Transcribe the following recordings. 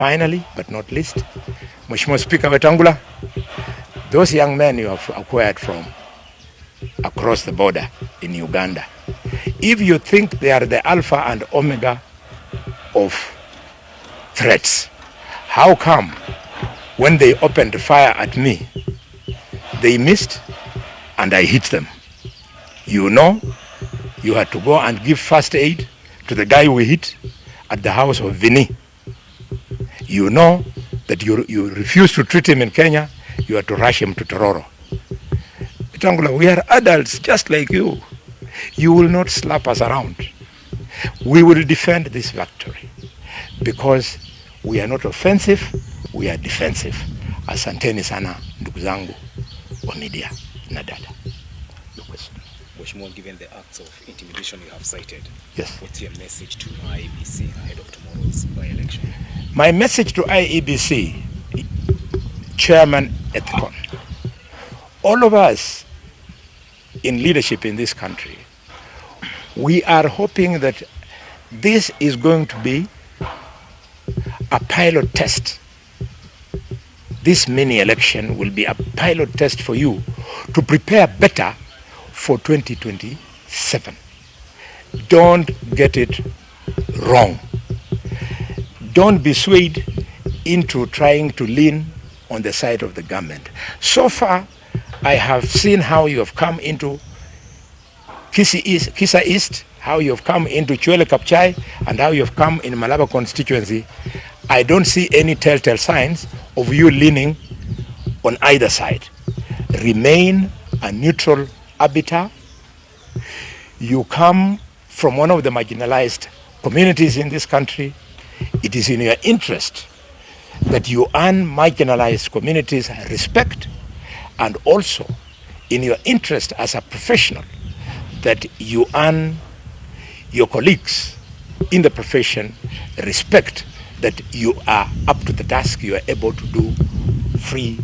Finally, but not least, Mheshimiwa Speaker Watangula, those young men you have acquired from across the border in Uganda, if you think they are the alpha and omega of threats, how come when they opened fire at me, they missed and I hit them? You know, you had to go and give first aid to the guy we hit at the house of Vini. You know that you refused to treat him in Kenya, you had to rush him to Tororo. Watangula, we are adults just like you. You will not slap us around. We will defend this victory because we are not offensive, we are defensive. Asanteni sana ndugu zangu wa media na dada. Mheshimiwa, given the acts of intimidation you have cited, yes, what's your message to IEBC ahead of tomorrow's by-election? My message to IEBC, Chairman Ethicon, all of us in leadership in this country, we are hoping that this is going to be a pilot test. This mini election will be a pilot test for you to prepare better for 2027. Don't get it wrong. Don't be swayed into trying to lean on the side of the government. So far, I have seen how you have come into Kisa East, how you have come into Chwele Kapchai, and how you have come in Malaba constituency. I don't see any telltale signs of you leaning on either side. Remain a neutral arbiter. You come from one of the marginalized communities in this country. It is in your interest that you earn marginalized communities respect, and also in your interest as a professional that you earn your colleagues in the profession respect, that you are up to the task, you are able to do free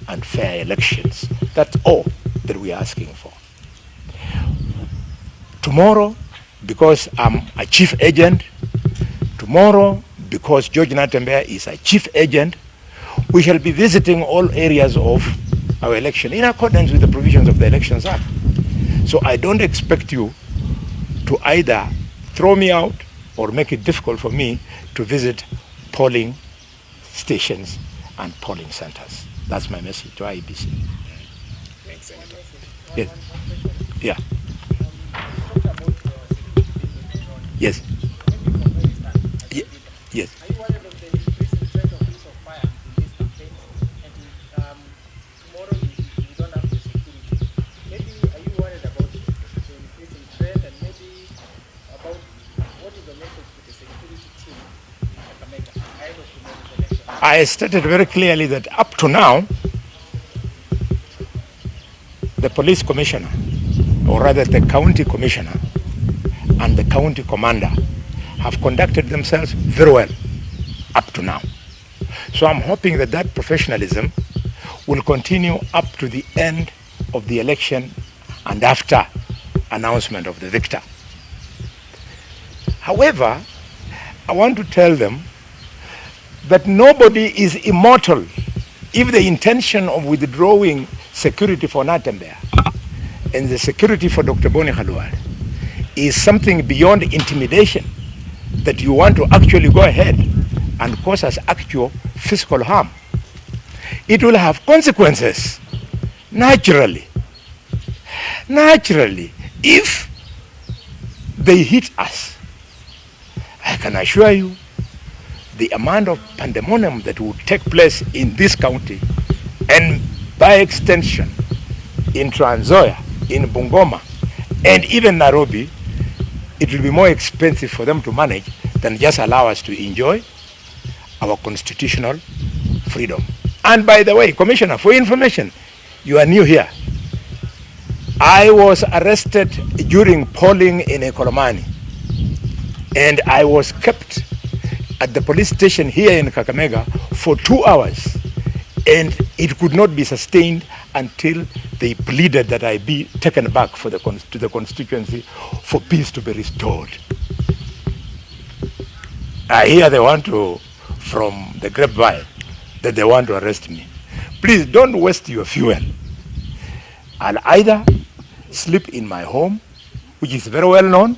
and fair elections. That's all that we are asking for. Tomorrow, because I'm a chief agent, tomorrow, because George Natembeya is a chief agent, we shall be visiting all areas of our election in accordance with the provisions of the Elections Act. So I don't expect you to either throw me out or make it difficult for me to visit polling stations and polling centers. That's my message to IEBC. Thanks, Senator. Yes. Yeah. Yes. Yes. Are you worried of the increasing threat of use of fire in this campaign? And tomorrow you don't have the security. Maybe are you worried about the increasing threat, and maybe about what is the message to the security team in Kakamega ahead of tomorrow's election? I stated very clearly that up to now, the police commissioner, or rather the county commissioner and the county commander, have conducted themselves very well up to now. So I'm hoping that that professionalism will continue up to the end of the election and after announcement of the victor. However, I want to tell them that nobody is immortal. If the intention of withdrawing security for Natembeya and the security for Dr. Boni Khalwale is something beyond intimidation, that you want to actually go ahead and cause us actual physical harm, it will have consequences, naturally. Naturally, if they hit us, I can assure you the amount of pandemonium that would take place in this county, and by extension in Trans Nzoia, in Bungoma, and even Nairobi, it will be more expensive for them to manage than just allow us to enjoy our constitutional freedom. And by the way, Commissioner, for information, you are new here. I was arrested during polling in Ekolomani, and I was kept at the police station here in Kakamega for 2 hours, and it could not be sustained until they pleaded that I be taken back to the constituency for peace to be restored. I hear they want to from the grapevine that they want to arrest me. Please don't waste your fuel. I'll either sleep in my home, which is very well known,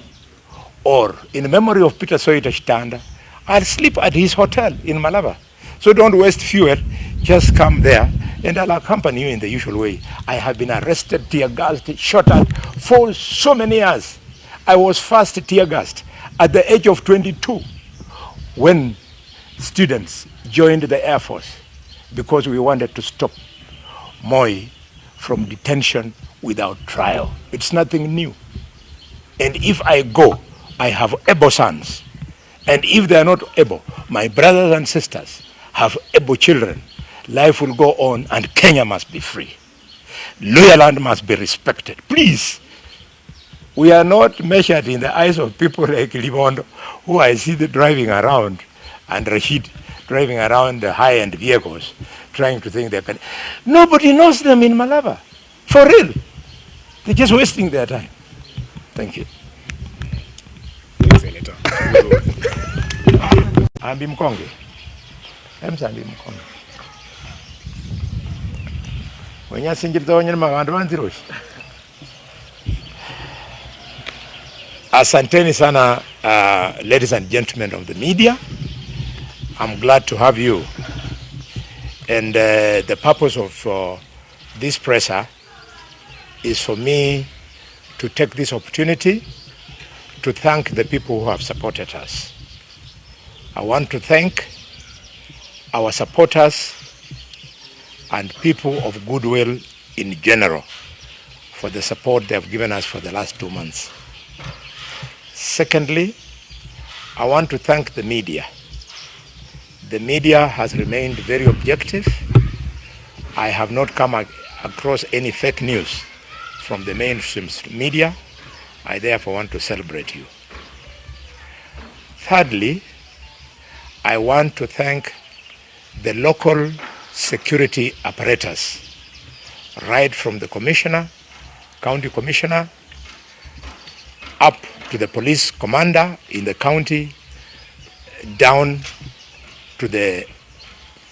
or in memory of Peter Soita Shitanda, I'll sleep at his hotel in Malaba. So don't waste fuel, just come there and I'll accompany you in the usual way. I have been arrested, tear gassed, shot at for so many years. I was first tear gassed at the age of 22 when students joined the Air Force because we wanted to stop Moi from detention without trial. It's nothing new. And if I go, I have able sons. And if they are not able, my brothers and sisters have able children. Life will go on and Kenya must be free. Luhya land must be respected. Please, we are not measured in the eyes of people like Libondo, who I see the driving around, and Rashid driving around the high-end vehicles, trying to think they can. Nobody knows them in Malaba. For real. They're just wasting their time. Thank you. Senator. Ambi Mkonge. Ambi Mkonge. Wenya sinjirita wanyana magandu wanziroshi. Asanteni sana, ladies and gentlemen of the media. I'm glad to have you. And the purpose of this presser is for me to take this opportunity to thank the people who have supported us. I want to thank our supporters and people of goodwill in general for the support they have given us for the last 2 months. Secondly, I want to thank the media. The media has remained very objective. I have not come across any fake news from the mainstream media. I therefore want to celebrate you. Thirdly, I want to thank the local security apparatus, right from the commissioner, county commissioner, up to the police commander in the county, down to the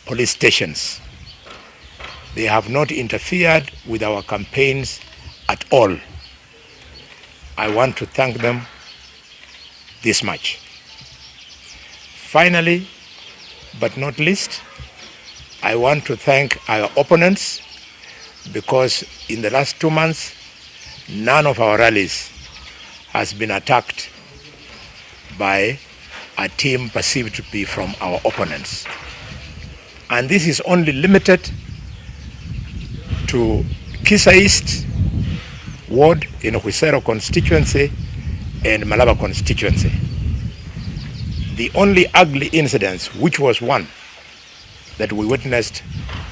police stations. They have not interfered with our campaigns at all. I want to thank them this much. Finally, but not least, I want to thank our opponents because in the last 2 months, none of our rallies has been attacked by a team perceived to be from our opponents. And this is only limited to Kisa East ward in Huisero constituency and Malaba constituency. The only ugly incidents, which was one that we witnessed,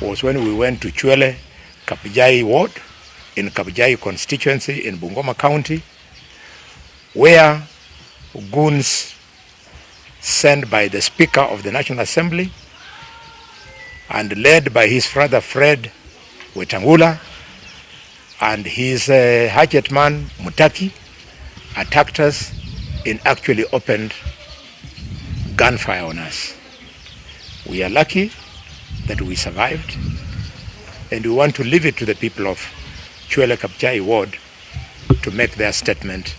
was when we went to Chwele, Kapijai ward in Kapijai constituency in Bungoma County, where goons sent by the Speaker of the National Assembly and led by his brother Fred Watangula and his hatchet man Mutaki attacked us and actually opened gunfire on us. We are lucky that we survived, and we want to leave it to the people of Chwele Kapchai ward to make their statement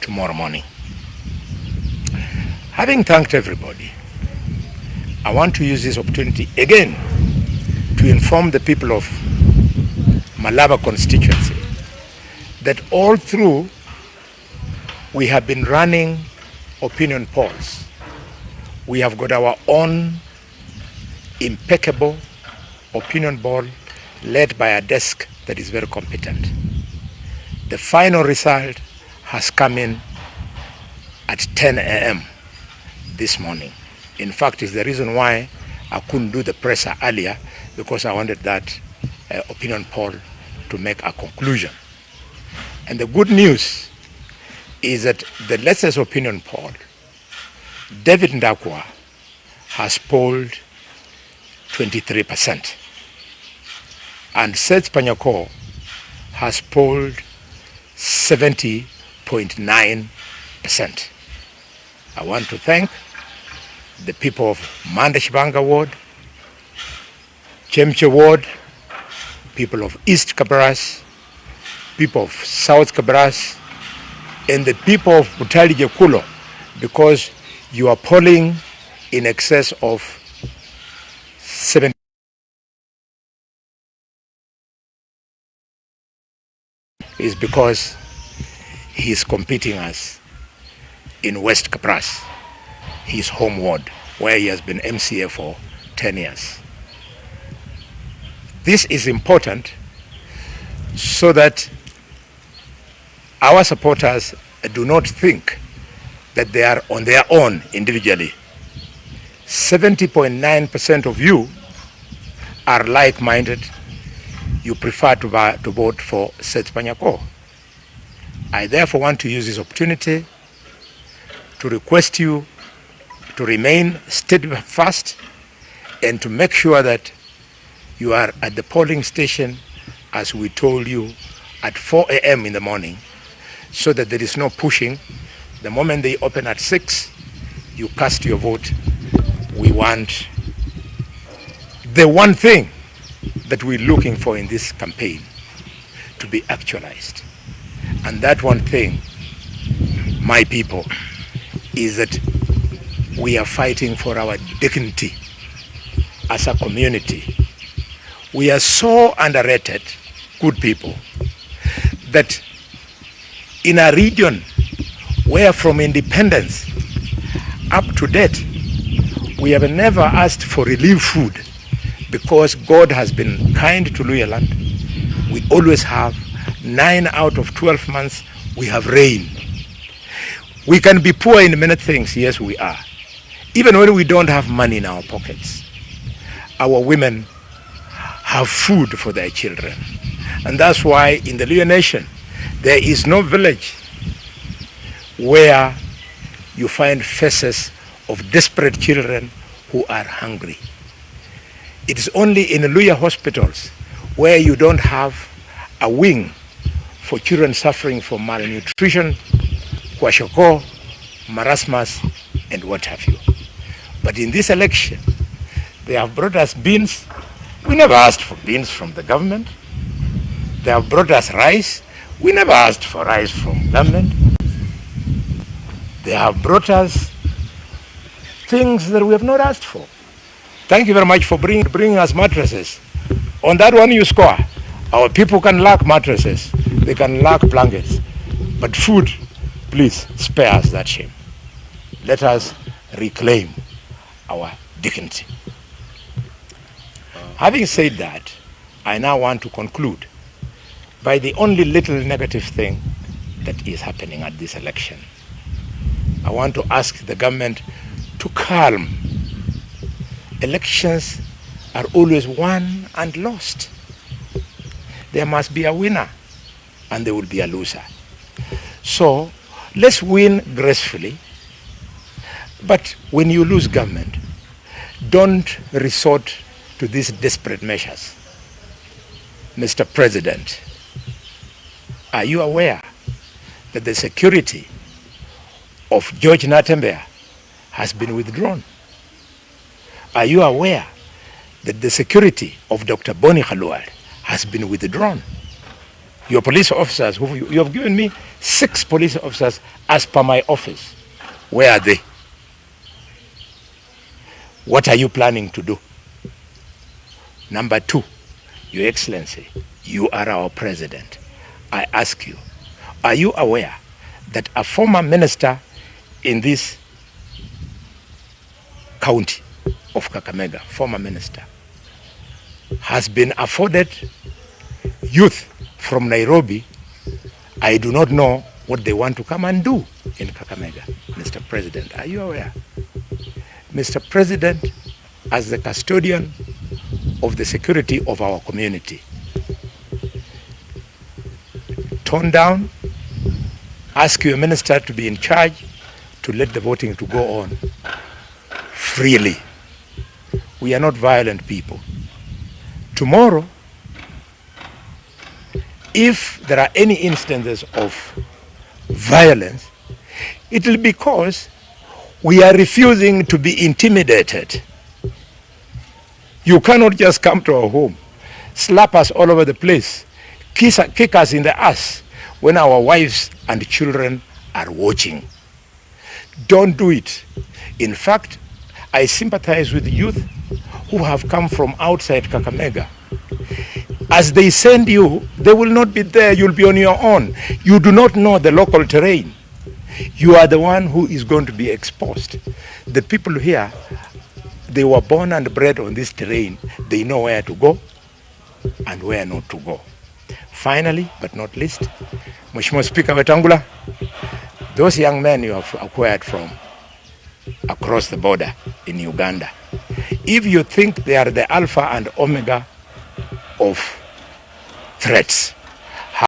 tomorrow morning. Having thanked everybody, I want to use this opportunity again to inform the people of Malaba constituency that all through we have been running opinion polls. We have got our own impeccable opinion poll led by a desk that is very competent. The final result has come in at 10 a.m. this morning. In fact, it's the reason why I couldn't do the presser earlier, because I wanted that opinion poll to make a conclusion. And the good news is that the latest opinion poll, David Ndakwa has polled 23%, and Seth Panyako has polled 70.9%. I want to thank the people of Mandashbanga Ward, Chemche Ward, people of East Kabras, people of South Kabras, and the people of Butali Jekulo, because you are polling in excess of 70. Is because he is competing us in West Kabras, his home ward, where he has been MCA for 10 years. This is important so that our supporters do not think that they are on their own individually. 70.9% of you are like-minded. You prefer to vote for Seth Panyako. I therefore want to use this opportunity to request you to remain steadfast and to make sure that you are at the polling station as we told you at 4 a.m. in the morning, so that there is no pushing. The moment they open at 6, you cast your vote. We want the one thing that we're looking for in this campaign to be actualized. And that one thing, my people, is that we are fighting for our dignity as a community. We are so underrated, good people, that in a region where from independence up to date, we have never asked for relief food, because God has been kind to Luyaland. We always have 9 out of 12 months we have rain. We can be poor in many things, yes we are. Even when we don't have money in our pockets, our women have food for their children. And that's why in the Luya Nation, there is no village where you find faces of desperate children who are hungry. It is only in Luya hospitals where you don't have a wing for children suffering from malnutrition, kwashoko, marasmus, and what have you. But in this election, they have brought us beans. We never asked for beans from the government. They have brought us rice. We never asked for rice from government. They have brought us things that we have not asked for. Thank you very much for bringing us mattresses. On that one you score. Our people can lack mattresses. They can lack blankets. But food, please spare us that shame. Let us reclaim our dignity. Having said that, I now want to conclude by the only little negative thing that is happening at this election. I want to ask the government to calm. Elections are always won and lost. There must be a winner and there will be a loser. So let's win gracefully. But when you lose government, don't resort to these desperate measures. Mr. President, are you aware that the security of George Natembeya has been withdrawn? Are you aware that the security of Dr. Boni Khalwale has been withdrawn? Your police officers, you have given me 6 police officers as per my office. Where are they? What are you planning to do? Number 2, Your Excellency, you are our president. I ask you, are you aware that a former minister in this county of Kakamega, former minister, has been afforded youth from Nairobi? I do not know what they want to come and do in Kakamega. Mr. President, are you aware? Mr. President, as the custodian of the security of our community, tone down, ask your minister to be in charge to let the voting to go on freely. We are not violent people. Tomorrow, if there are any instances of violence, it will be because We are refusing to be intimidated. You cannot just come to our home, slap us all over the place, kick us in the ass when our wives and children are watching. Don't do it. In fact, I sympathize with youth who have come from outside Kakamega. As they send you, they will not be there. You'll be on your own. You do not know the local terrain. You are the one who is going to be exposed. The people here, they were born and bred on this terrain. They know where to go and where not to go. Finally, but not least, Mheshimiwa Speaker Watangula, those young men you have acquired from across the border in Uganda, if you think they are the alpha and omega of threats,